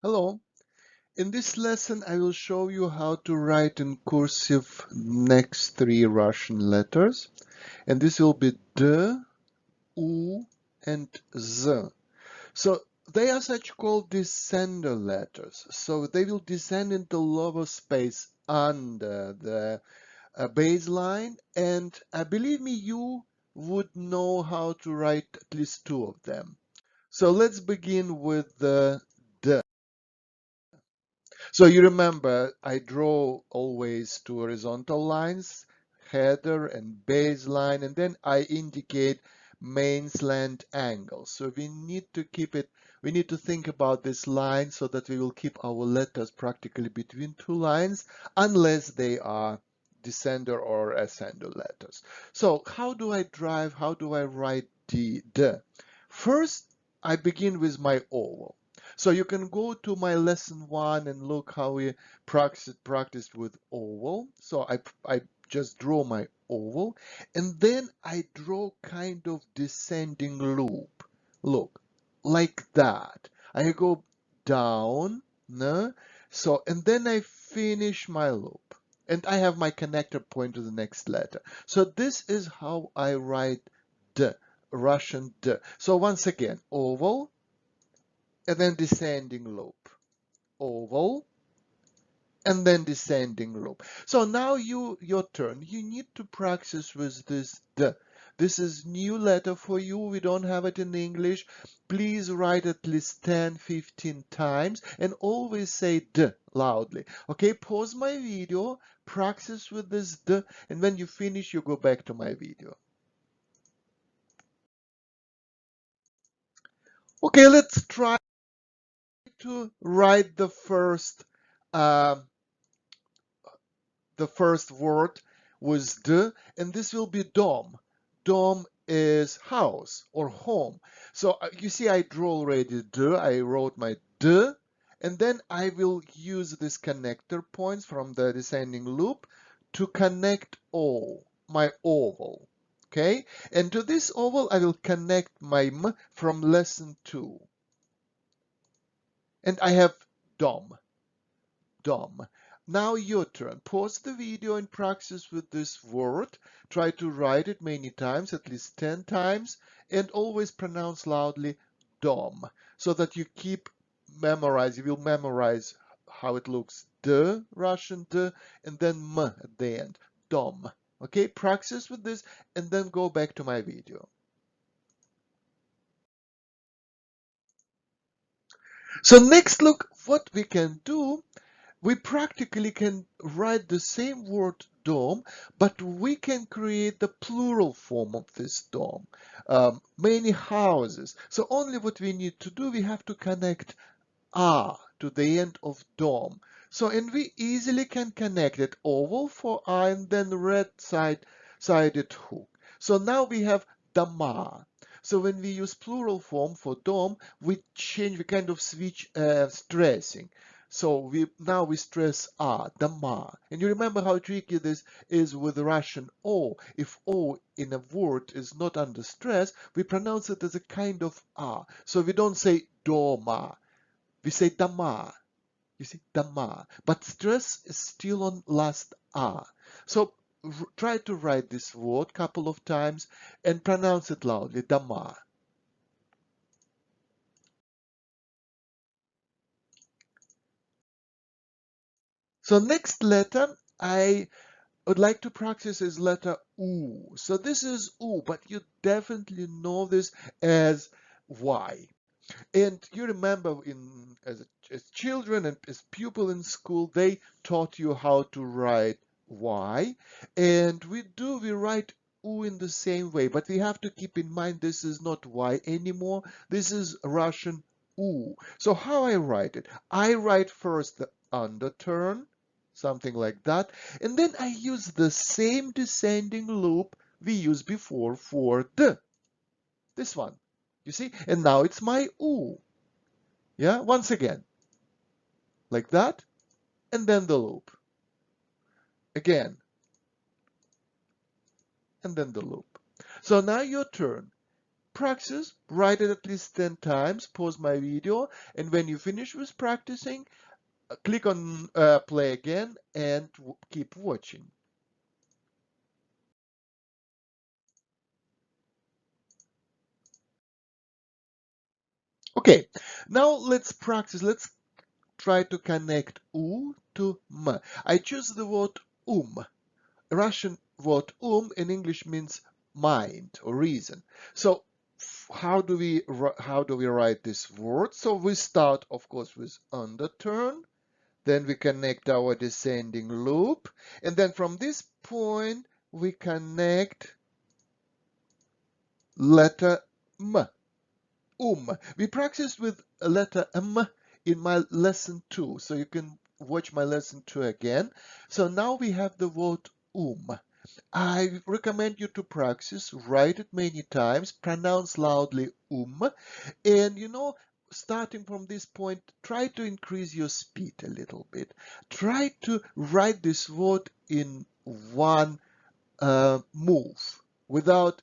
Hello. In this lesson, I will show you how to write in cursive next three Russian letters. And this will be D, U, and Z. So they are such called descender letters. So they will descend into lower space under the baseline. And believe me, you would know how to write at least two of them. So let's begin with the D. So you remember I draw always two horizontal lines, header and baseline, and then I indicate main slant angle. So we need to keep it, we need to think about this line so that we will keep our letters practically between two lines unless they are descender or ascender letters. So how do I write the D? First, I begin with my oval. So you can go to my lesson 1 and look how we practiced with oval. So I just draw my oval and then I draw kind of descending loop. Look, like that. I go down, no? So, and then I finish my loop. And I have my connector point to the next letter. So this is how I write D, Russian D. So once again, oval, and then descending loop, oval, and then descending loop. So now your turn. You need to practice with this D. This is new letter for you. We don't have it in English. Please write at least 10, 15 times and always say D loudly. Okay, pause my video, practice with this D, and when you finish, you go back to my video. Okay, let's try to write uh, the first word was D, and this will be dom. Dom is house or home. So you see I draw already D, I wrote my D, and then I will use this connector points from the descending loop to connect my oval. Okay, and to this oval I will connect my M from lesson 2. And I have dom. Dom. Now your turn. Pause the video and practice with this word. Try to write it many times, at least 10 times, and always pronounce loudly dom, so that you keep memorize. You will memorize how it looks. D, Russian D, and then M at the end. Dom. Okay, practice with this and then go back to my video. So next, look what we can do. We practically can write the same word dome, but we can create the plural form of this dome. Many houses. So only what we need to do, we have to connect R to the end of dome. So, and we easily can connect it oval for R and then sided hook. So now we have Dama. So when we use plural form for dome, we kind of switch stressing. So now we stress R, Dama. And you remember how tricky this is with Russian O. If O in a word is not under stress, we pronounce it as a kind of R. So we don't say Doma. We say Dama. You see, Dama. But stress is still on last R. So try to write this word couple of times and pronounce it loudly, Dama. So next letter I would like to practice is letter U. So this is U, but you definitely know this as Y. And you remember as children and as pupil in school, they taught you how to write Y. And we write U in the same way, but we have to keep in mind this is not Y anymore. This is Russian U. So how I write it? I write first the underturn, something like that, and then I use the same descending loop we used before for this one. You see? And now it's my U. Yeah, once again, like that, and then the loop. Again, and then the loop. So now your turn. practice, write it at least 10 times, pause my video, and when you finish with practicing, click on play again and keep watching. Okay, now let's practice. Let's try to connect U to M. I choose the word Russian word in English means mind or reason. So how do we write this word? So we start, of course, with underturn. Then we connect our descending loop. And then from this point, we connect letter M. We practiced with letter M in my lesson 2. So you can watch my lesson 2 again. So now we have the word I recommend you to practice, write it many times, pronounce loudly and starting from this point, try to increase your speed a little bit. Try to write this word in one move without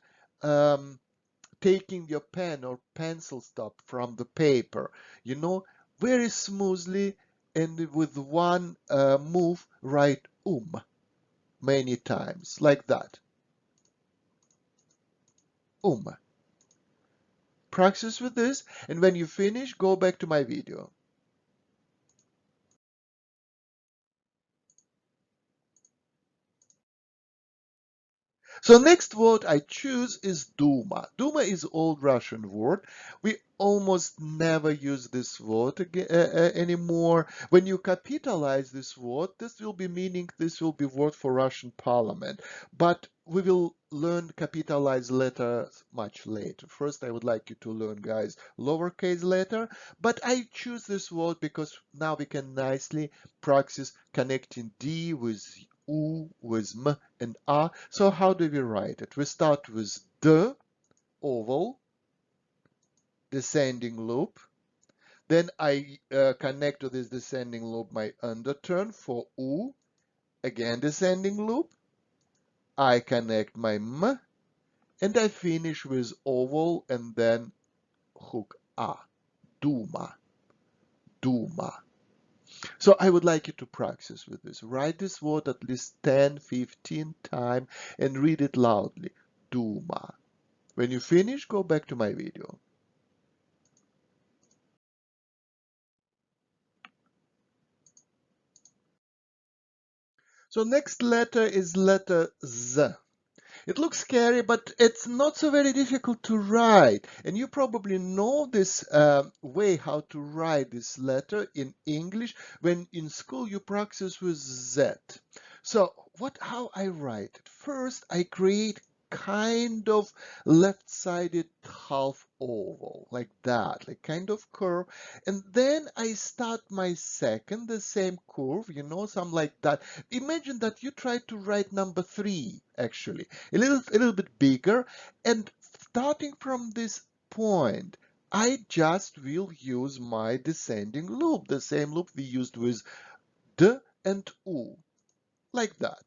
taking your pen or pencil stop from the paper, very smoothly and with one move, write many times, like that. Practice with this, and when you finish, go back to my video. So next word I choose is Douma. Douma is old Russian word. We almost never use this word anymore. When you capitalize this word, this will be word for Russian parliament. But we will learn capitalized letters much later. First, I would like you to learn, guys, lowercase letter. But I choose this word because now we can nicely practice connecting D with U, with M and A. So how do we write it? We start with D, oval, descending loop. Then I connect to this descending loop my underturn for U, again descending loop. I connect my M, and I finish with oval and then hook A, Douma, Douma. So I would like you to practice with this. Write this word at least 10, 15 times and read it loudly. Douma. When you finish, go back to my video. So next letter is letter Z. It looks scary, but it's not so very difficult to write. And you probably know this way how to write this letter in English when in school you practice with Z. So how I write it? First, I create kind of left-sided half oval, like that, like kind of curve. And then I start my second, the same curve, something like that. Imagine that you try to write number 3, actually, a little bit bigger. And starting from this point, I just will use my descending loop, the same loop we used with D and U, like that.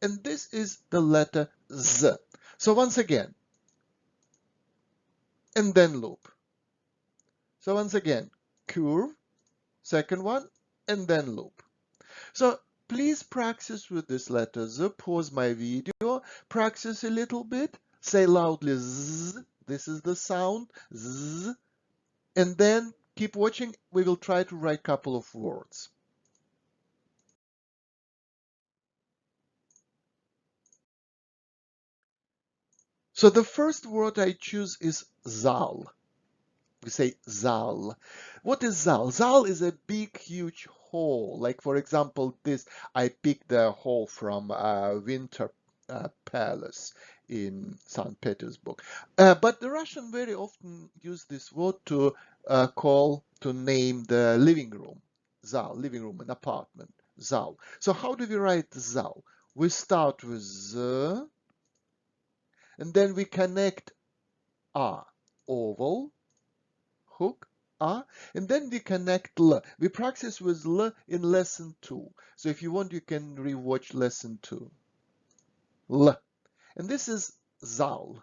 And this is the letter Z. So once again, and then loop. So once again, curve, second one, and then loop. So please practice with this letter Z. Pause my video, practice a little bit, say loudly Z. This is the sound, Z. And then keep watching. We will try to write a couple of words. So the first word I choose is Zal. We say Zal. What is Zal? Zal is a big, huge hall. Like, for example, this, I picked the hall from Winter Palace in St. Petersburg. But the Russian very often use this word to name the living room. Zal, living room, an apartment. Zal. So how do we write Zal? We start with Z, and then we connect A, oval, hook, A, and then we connect L. We practice with L in lesson 2. So if you want, you can rewatch lesson 2. L. And this is Zal.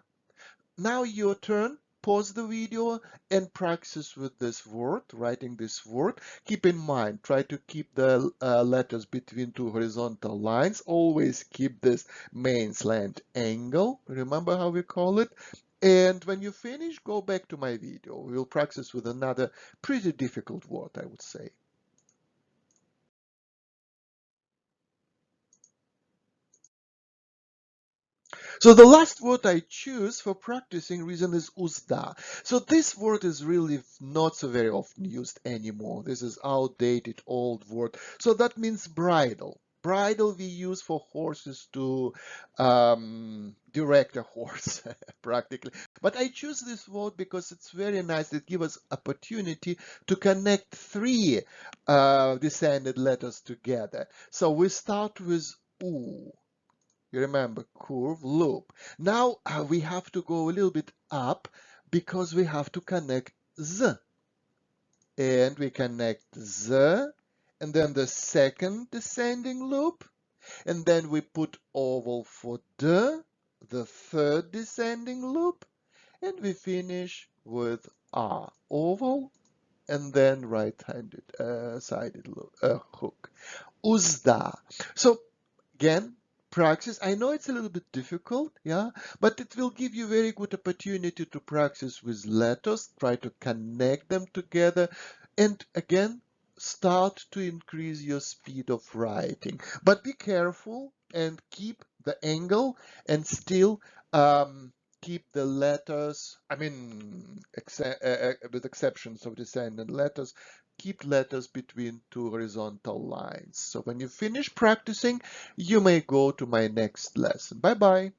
Now your turn. Pause the video and practice with this word, writing this word. Keep in mind, try to keep the letters between two horizontal lines. Always keep this main slant angle. Remember how we call it? And when you finish, go back to my video. We'll practice with another pretty difficult word, I would say. So the last word I choose for practicing reason is uzda. So this word is really not so very often used anymore. This is outdated old word. So that means bridle. Bridle we use for horses to direct a horse practically. But I choose this word because it's very nice. It gives us opportunity to connect three descended letters together. So we start with U. You remember curve, loop. Now we have to go a little bit up because we have to connect z. And we connect z, and then the second descending loop, and then we put oval for the third descending loop, and we finish with a oval, and then right-handed sided loop, hook. Uzda. So again, practice. I know it's a little bit difficult, yeah, but it will give you very good opportunity to practice with letters, try to connect them together, and again, start to increase your speed of writing. But be careful and keep the angle and still keep the letters, I mean, with exceptions of descendant letters, keep letters between two horizontal lines. So when you finish practicing, you may go to my next lesson. Bye bye.